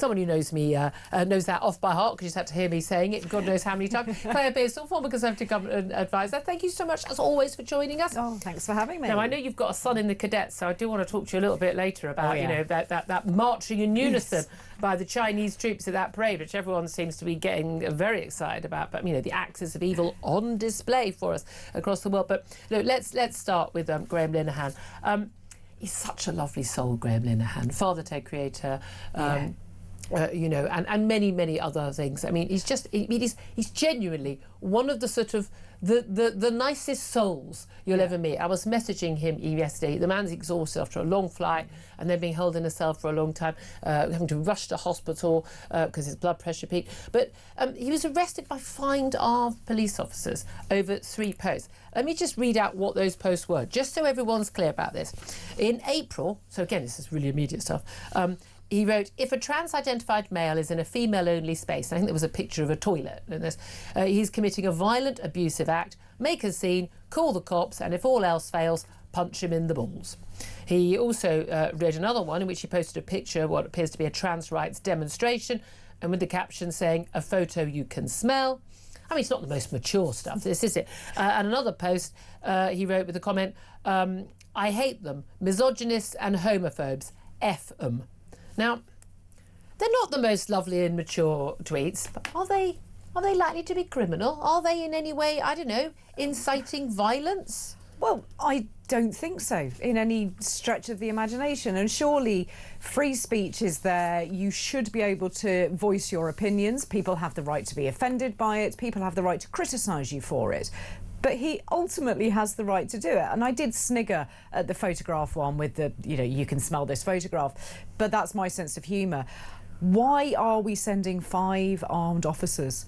someone who knows me knows that off by heart, because you just have to hear me saying it God knows how many times. Claire Pearsall, former Conservative Government Advisor, thank you so much, as always, for joining us. Oh, thanks for having me. Now, I know you've got a son in the cadets, so I do want to talk to you a little bit later about, you know, that marching in unison by the Chinese troops at that parade, which everyone seems to be getting very excited about. But, you know, the axis of evil on display for us across the world. But look, let's start with Graham Linehan. He's such a lovely soul, Graham Linehan, Father Ted creator, you know, and many other things. I mean, he's genuinely one of the sort of the nicest souls you'll ever meet. I was messaging him yesterday. The man's exhausted after a long flight and then being held in a cell for a long time, having to rush to hospital because his blood pressure peaked. But he was arrested by fined armed police officers over 3 posts. Let me just read out what those posts were, just so everyone's clear about this. In April, so again, this is really immediate stuff, he wrote, if a trans-identified male is in a female-only space, I think there was a picture of a toilet in this, he's committing a violent, abusive act, make a scene, call the cops, and if all else fails, punch him in the balls. He also read another one in which he posted a picture of what appears to be a trans rights demonstration, and with the caption saying, a photo you can smell. I mean, it's not the most mature stuff, this, is it? And another post, he wrote with a comment, I hate them, misogynists and homophobes, F 'em. Now, they're not the most lovely and mature tweets, but are they likely to be criminal? Are they in any way, I don't know, inciting violence? Well, I don't think so in any stretch of the imagination. And surely free speech is there. You should be able to voice your opinions. People have the right to be offended by it. People have the right to criticise you for it. But he ultimately has the right to do it. And I did snigger at the photograph one with the, you know, you can smell this photograph. But that's my sense of humour. Why are we sending 5 armed officers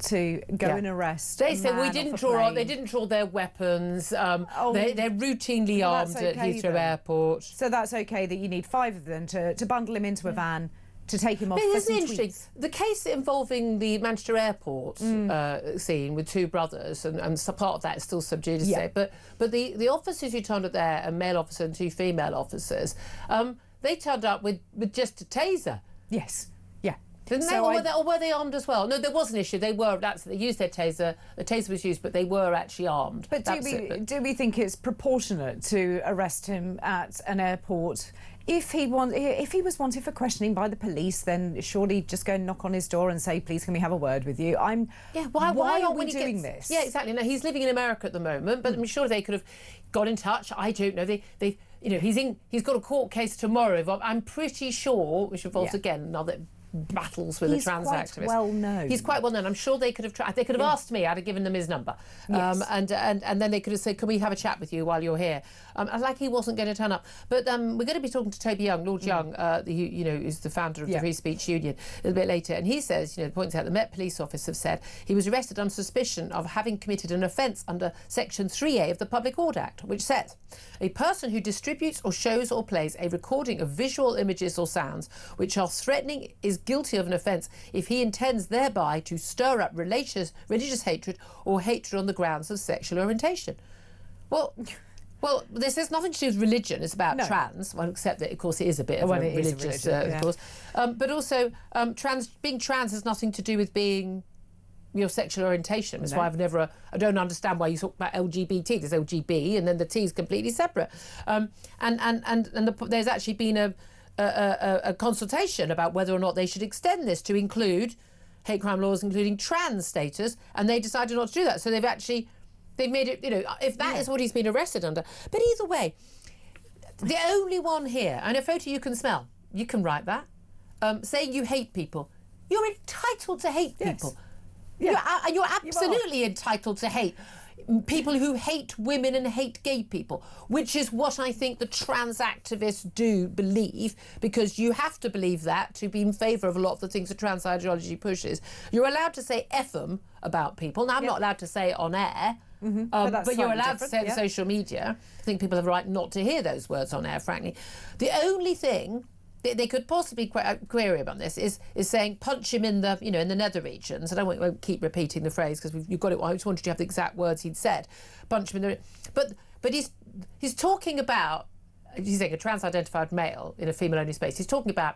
to go and arrest? They said they didn't draw their weapons. They're routinely armed at Heathrow Airport. So that's okay that you need 5 of them to bundle him into a van, to take him off. But isn't it interesting? The case involving the Manchester Airport scene with 2 brothers, and so part of that is still sub judice. But the officers who turned up there, a male officer and 2 female officers, they turned up with just a taser. Yes. Yeah. Didn't they? Or were they armed as well? No, there was an issue. They used their taser. The taser was used, but they were actually armed. But do we think it's proportionate to arrest him at an airport? If he was wanted for questioning by the police, then surely just go and knock on his door and say, please, can we have a word with you? Why are we doing this? Yeah, exactly. Now, he's living in America at the moment, but I'm sure they could have got in touch. I don't know. They you know, he's got a court case tomorrow. I'm pretty sure, which involves, again, another battles with a trans activist. He's quite well known. He's quite well known. I'm sure they could have tried. They could have asked me. I'd have given them his number, and then they could have said, "Can we have a chat with you while you're here?" Like he wasn't going to turn up. But we're going to be talking to Toby Young, Lord Young, you know, is the founder of the Free Speech Union, a little bit later, and he says, you know, points out the Met Police Office have said he was arrested on suspicion of having committed an offence under Section 3A of the Public Order Act, which says a person who distributes or shows or plays a recording of visual images or sounds which are threatening is guilty of an offence if he intends thereby to stir up religious hatred or hatred on the grounds of sexual orientation. Well, this has nothing to do with religion. It's about trans, well, except that, of course, it is a bit of a religious, of course. But also, being trans has nothing to do with being your sexual orientation. That's why I don't understand why you talk about LGBT. There's LGB, and then the T is completely separate. There's actually been a consultation about whether or not they should extend this to include hate crime laws, including trans status, and they decided not to do that. So they've made it, you know, if that is what he's been arrested under. But either way, the only one here, and a photo you can smell, you can write that, saying you hate people. You're entitled to hate people. You're absolutely entitled to hate people who hate women and hate gay people, which is what I think the trans activists do believe, because you have to believe that to be in favour of a lot of the things the trans ideology pushes. You're allowed to say F them about people. Now, I'm not allowed to say it on air, but you're allowed to say it on social media. I think people have a right not to hear those words on air, frankly. The only thing they could possibly query about this is saying punch him in the, you know, in the nether regions. I won't keep repeating the phrase because you've got it. I just wanted you to have the exact words he'd said. Punch him in the, but he's talking about, he's saying a trans-identified male in a female-only space. He's talking about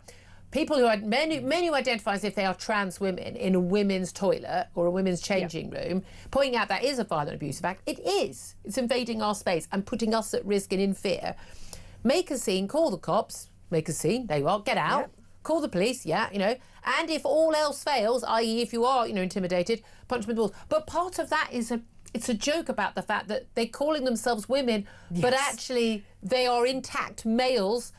people who are men who identify as if they are trans women in a women's toilet or a women's changing room, pointing out that is a violent abusive act. It is. It's invading our space and putting us at risk and in fear. Make a scene, call the cops, make a scene, there you are, get out, call the police, and if all else fails, i.e. if you are, intimidated, punch them in the balls. But part of that is it's a joke about the fact that they're calling themselves women, but actually they are intact males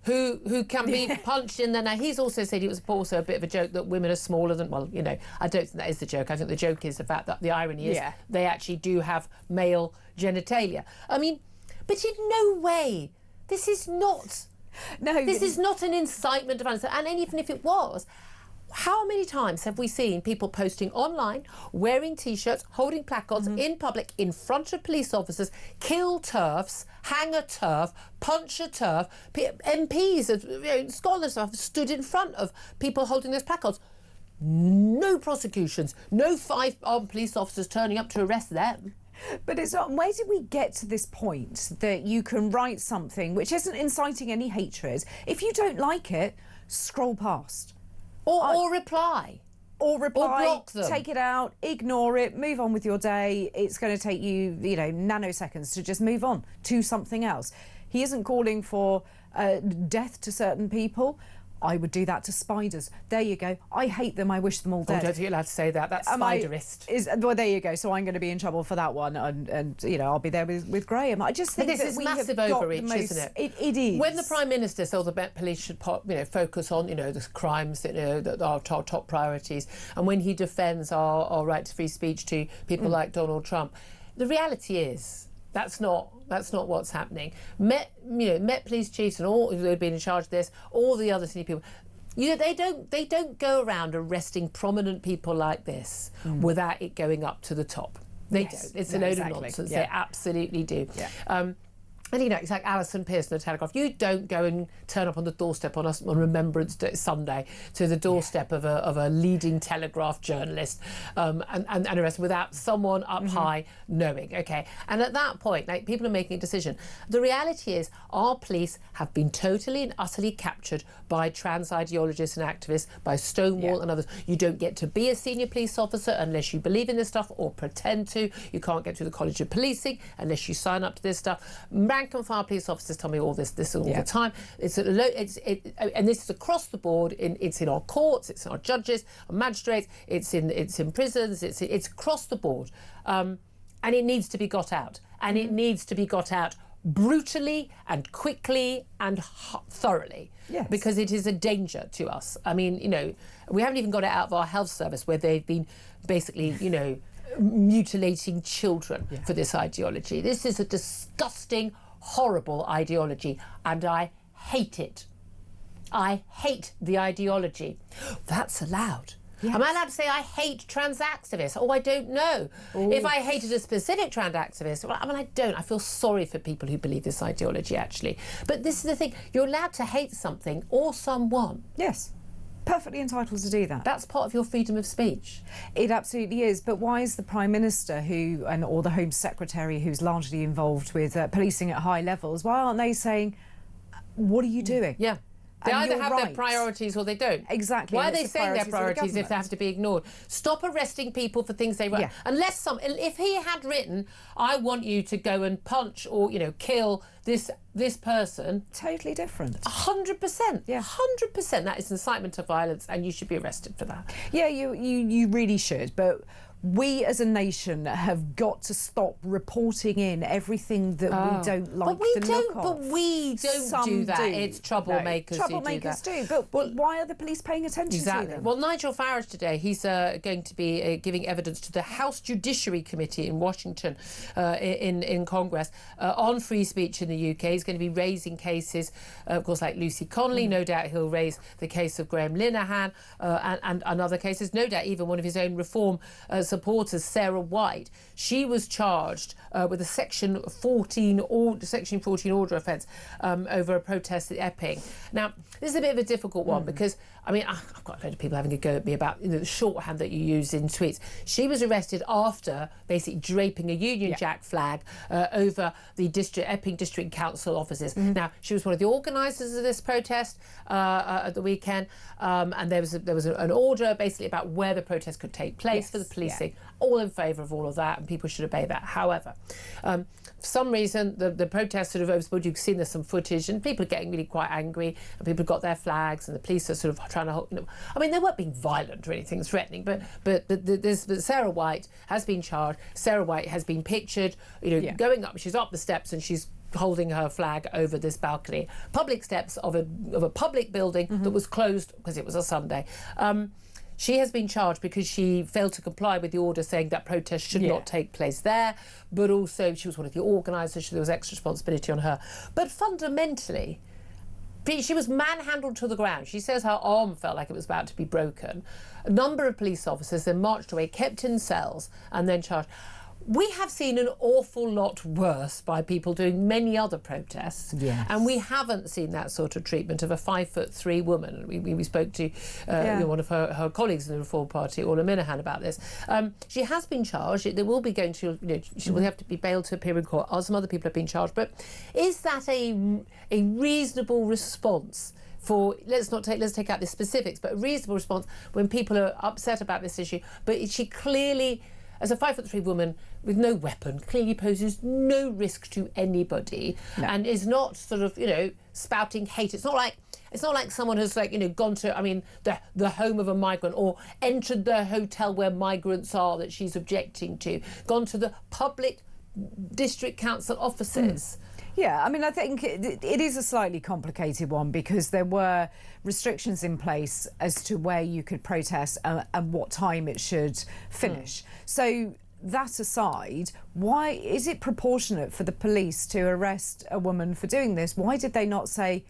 who can be punched in there. Now, he's also said it was also a bit of a joke that women are smaller than, I don't think that is the joke. I think the joke is the fact that the irony is they actually do have male genitalia. I mean, but in no way, this is not an incitement to violence. And even if it was, how many times have we seen people posting online, wearing T-shirts, holding placards in public in front of police officers, kill TERFs, hang a TERF, punch a TERF? MPs, scholars have stood in front of people holding those placards. No prosecutions, no 5 armed police officers turning up to arrest them. But it's not, where did we get to this point that you can write something which isn't inciting any hatred? If you don't like it, scroll past. Or reply. Or block them. Take it out, ignore it, move on with your day. It's going to take you, nanoseconds to just move on to something else. He isn't calling for death to certain people. I would do that to spiders. There you go. I hate them. I wish them all dead. I don't think you're allowed to say that. That's spiderist. Well, there you go. So I'm going to be in trouble for that one. And I'll be there with Graham. I just think this is massive overreach, isn't it? It is. When the Prime Minister says the Met Police should focus on, the crimes that are our top priorities, and when he defends our right to free speech to people like Donald Trump, the reality is that's not what's happening. Met police chiefs and all who have been in charge of this, all the other senior people, they don't go around arresting prominent people like this without it going up to the top. They don't. It's a load of nonsense. They absolutely do. Yeah. And it's like Alison Pearson, the Telegraph. You don't go and turn up on the doorstep on Remembrance Day, Sunday, to the doorstep of a leading Telegraph journalist and arrest without someone up high knowing. Okay, and at that point, people are making a decision. The reality is, our police have been totally and utterly captured by trans ideologists and activists, by Stonewall and others. You don't get to be a senior police officer unless you believe in this stuff or pretend to. You can't get through the College of Policing unless you sign up to this stuff. Rank and file police officers tell me all this all the time. And this is across the board. It's in our courts, it's in our judges, our magistrates, it's in prisons, it's across the board, and it needs to be got out, and it needs to be got out brutally and quickly and thoroughly, because it is a danger to us. I mean, we haven't even got it out of our health service, where they've been basically, mutilating children for this ideology. This is a disgusting, horrible ideology, and I hate it. I hate the ideology. That's allowed. Yes. Am I allowed to say I hate trans activists? Oh, I don't know. Ooh. If I hated a specific trans activist, well, I don't. I feel sorry for people who believe this ideology, actually. But this is the thing. You're allowed to hate something or someone. Yes. Perfectly entitled to do that. That's part of your freedom of speech. It absolutely is. But why is the Prime Minister or the Home Secretary, who's largely involved with policing at high levels, why aren't they saying, what are you doing? Yeah. They either have their priorities or they don't. Exactly. Why are they saying their priorities if they have to be ignored? Stop arresting people for things they write. Yeah. If he had written, I want you to go and punch or, kill this person. Totally different. 100%. Yeah. 100%. That is incitement to violence, and you should be arrested for that. Yeah, you really should. But we as a nation have got to stop reporting in everything that we don't like the look of. But we don't do that. It's troublemakers who do that. Troublemakers do. But why are the police paying attention to them? Well, Nigel Farage today, he's going to be giving evidence to the House Judiciary Committee in Washington in Congress on free speech in the UK. He's going to be raising cases, of course, like Lucy Connolly. No doubt he'll raise the case of Graham Linehan and other cases. No doubt even one of his own reform supporters, Sarah White, she was charged with a Section 14 order offence over a protest at Epping. Now, this is a bit of a difficult one because, I mean, I've got a load of people having a go at me about the shorthand that you use in tweets. She was arrested after basically draping a Union Jack flag over the Epping District Council offices. Now, she was one of the organisers of this protest at the weekend, and there was an order basically about where the protest could take place for the policing. All in favour of all of that, and people should obey that. However, for some reason, the protest sort of overspread. You've seen there's some footage, and people are getting really quite angry, and people have got their flags, and the police are sort of trying to, I mean, they weren't being violent or anything threatening, but Sarah White has been charged. Sarah White has been pictured, going up. She's up the steps, and she's holding her flag over this balcony, public steps of a public building that was closed because it was a Sunday. She has been charged because she failed to comply with the order saying that protest should not take place there, but also she was one of the organisers, so there was extra responsibility on her. But fundamentally, she was manhandled to the ground. She says her arm felt like it was about to be broken. A number of police officers then marched away, kept in cells, and then charged. We have seen an awful lot worse by people doing many other protests, and we haven't seen that sort of treatment of a 5'3" woman. We spoke to one of her colleagues in the Reform Party, Julia Hartley-Brewer, about this. She has been charged. They will be going to, she will have to be bailed to appear in court. Some other people have been charged, but is that a reasonable response? Let's take out the specifics, but a reasonable response when people are upset about this issue? But she clearly, as a 5'3" woman with no weapon, clearly poses no risk to anybody, and is not sort of, spouting hate. It's not like someone has gone to, the home of a migrant, or entered the hotel where migrants are that she's objecting to, gone to the public district council offices. Yeah, I mean, I think it is a slightly complicated one because there were restrictions in place as to where you could protest and what time it should finish. So that aside, why is it proportionate for the police to arrest a woman for doing this? Why did they not say,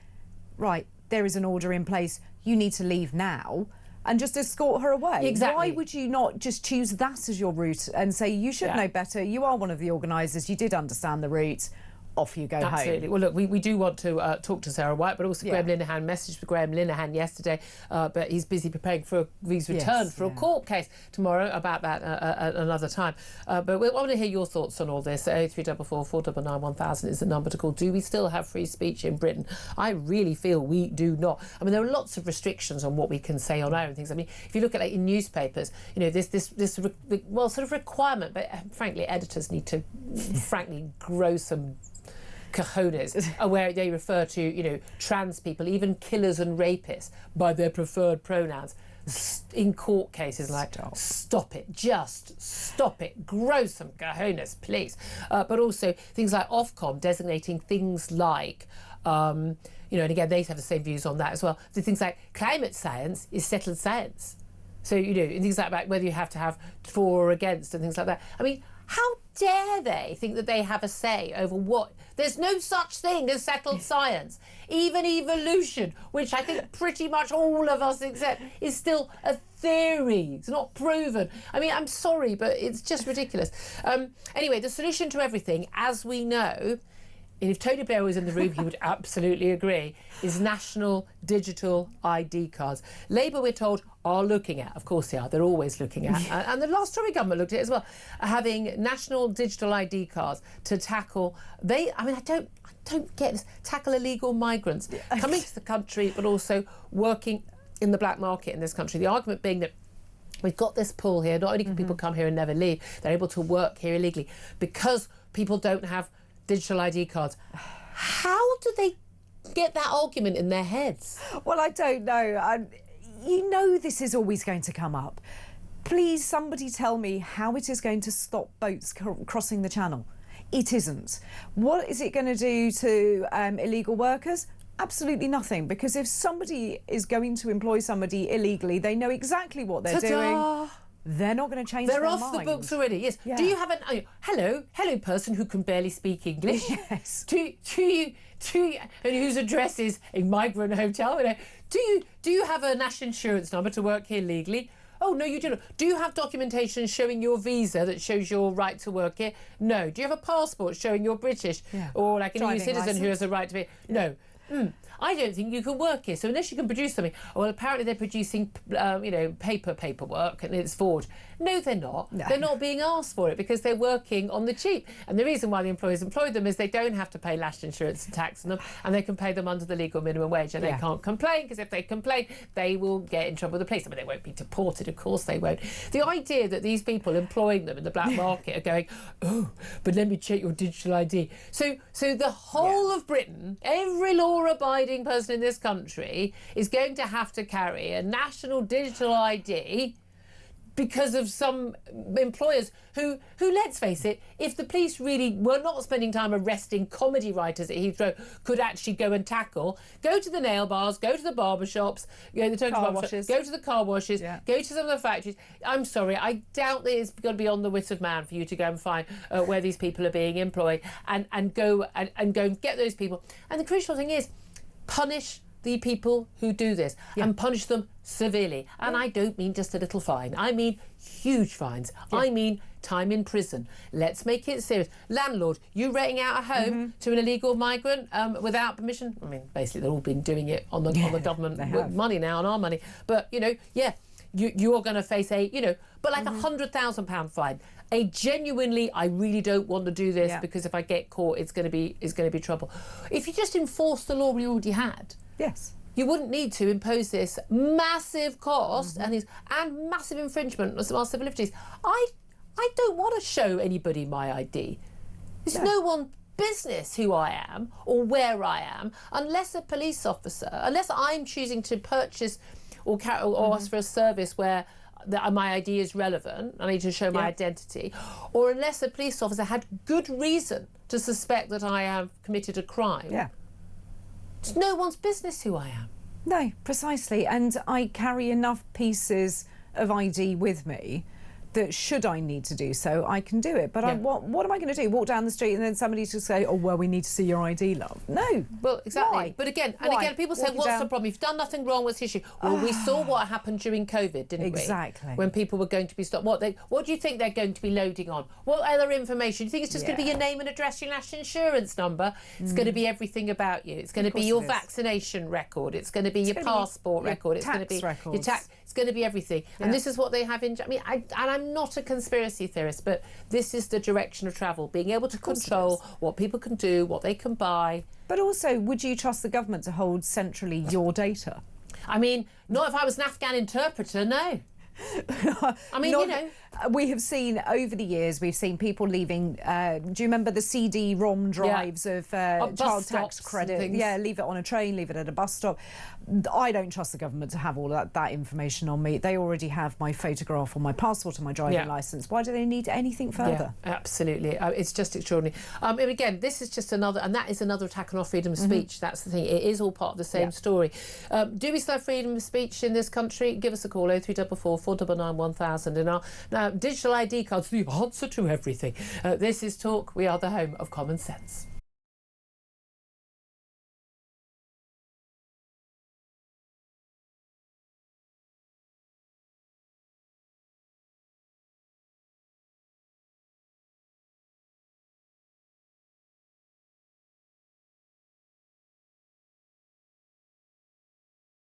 right, there is an order in place, you need to leave now, and just escort her away? Exactly. Why would you not just choose that as your route and say, you should know better, you are one of the organisers, you did understand the route, off you go home? Absolutely. Well, look, we do want to talk to Sarah White, but also Graham Linehan messaged Graham Linehan yesterday, but he's busy preparing for his return for a court case tomorrow about that at another time. But we want to hear your thoughts on all this. 0344 499 1000 is the number to call. Do we still have free speech in Britain? I really feel we do not. I mean, there are lots of restrictions on what we can say on air and things. I mean, if you look at in newspapers, this sort of requirement, but frankly, editors need to frankly grow some cojones, where they refer to, trans people, even killers and rapists, by their preferred pronouns. In court cases, like, stop it, just stop it, grow some cojones, please. But also things like Ofcom designating things like, and again, they have the same views on that as well. So things like climate science is settled science. So, and things like whether you have to have for or against and things like that. I mean, how dare they think that they have a say over what? There's no such thing as settled science. Even evolution, which I think pretty much all of us accept, is still a theory. It's not proven. I mean, I'm sorry, but it's just ridiculous. Anyway, the solution to everything, as we know, and if Tony Blair was in the room, he would absolutely agree, is national digital ID cards. Labour, we're told, are looking at, of course they are, they're always looking at, and the last Tory government looked at it as well, having national digital ID cards to tackle, I don't get this, tackle illegal migrants coming to the country, but also working in the black market in this country. The argument being that we've got this pool here, not only can people come here and never leave, they're able to work here illegally because people don't have digital ID cards. How do they get that argument in their heads? Well, I don't know. This is always going to come up. Please, somebody tell me how it is going to stop boats crossing the channel. It isn't. What is it going to do to illegal workers? Absolutely nothing, because if somebody is going to employ somebody illegally, they know exactly what they're doing. They're not going to change their mind. They're off the books already, yes. Yeah. Do you have hello person who can barely speak English? Yes. Do you, and whose address is a migrant hotel? Do you have a national insurance number to work here legally? Oh, no, you do not. Do you have documentation showing your visa that shows your right to work here? No. Do you have a passport showing you're British? Or like an EU citizen who has a right to be? No. I don't think you can work here. So unless you can produce something, well, apparently they're producing, paperwork and it's forged. No, they're not. No. They're not being asked for it because they're working on the cheap. And the reason why the employers employ them is they don't have to pay national insurance and tax on them, and they can pay them under the legal minimum wage, and they can't complain, because if they complain, they will get in trouble with the police. I mean, they won't be deported, of course they won't. The idea that these people employing them in the black market are going, oh, but let me check your digital ID. So the whole of Britain, every law-abiding person in this country is going to have to carry a national digital ID because of some employers who, let's face it, if the police really were not spending time arresting comedy writers at Heathrow, could actually go and tackle, go to the nail bars, go to the barber shops, go to the car washes, go to the car washes, go to some of the factories. I'm sorry, I doubt that it's got to be on the wit of man for you to go and find where these people are being employed and go and get those people. And the crucial thing is, punish the people who do this and punish them severely. And I don't mean just a little fine. I mean huge fines. I mean time in prison. Let's make it serious. Landlord, you renting out a home to an illegal migrant without permission? I mean, basically they've all been doing it on the government money now, on our money. But, you are going to face but like £100,000 fine. A genuinely, I really don't want to do this because if I get caught, it's going to be trouble. If you just enforce the law we already had, you wouldn't need to impose this massive cost and massive infringement of our civil liberties. I don't want to show anybody my ID. It's no one's business who I am or where I am, unless a police officer, unless I'm choosing to purchase or ask for a service where my ID is relevant, I need to show my identity, or unless a police officer had good reason to suspect that I have committed a crime. It's no one's business who I am. No, precisely. And I carry enough pieces of ID with me that should I need to do so, I can do it. But what am I going to do? Walk down the street and then somebody to say, oh, well, we need to see your ID, love. No. Well, exactly. Why? But again, people say, what's the problem? You've done nothing wrong, what's the issue? Well, we saw what happened during COVID, didn't we? Exactly. When people were going to be stopped. What do you think they're going to be loading on? What other information? Do you think it's just going to be your name and address, your national insurance number? It's going to be everything about you. It's going to be your vaccination record. It's going to be your passport record. It's going to be your tax. It's going to be everything. And this is what they have in... I mean, I'm not a conspiracy theorist, but this is the direction of travel, being able to control what people can do, what they can buy. But also, would you trust the government to hold centrally your data? I mean, not if I was an Afghan interpreter, no. I mean, we have seen over the years, we've seen people leaving. Do you remember the CD-ROM drives of child tax credit? Yeah, leave it on a train, leave it at a bus stop. I don't trust the government to have all that information on me. They already have my photograph on my passport and my driving licence. Why do they need anything further? Yeah, absolutely. It's just extraordinary. And again, this is just another, and that is another attack on our freedom of speech. That's the thing. It is all part of the same story. Do we still have freedom of speech in this country? Give us a call, 0344 499 1000. And our digital ID cards, the answer to everything. This is Talk. We are the home of common sense.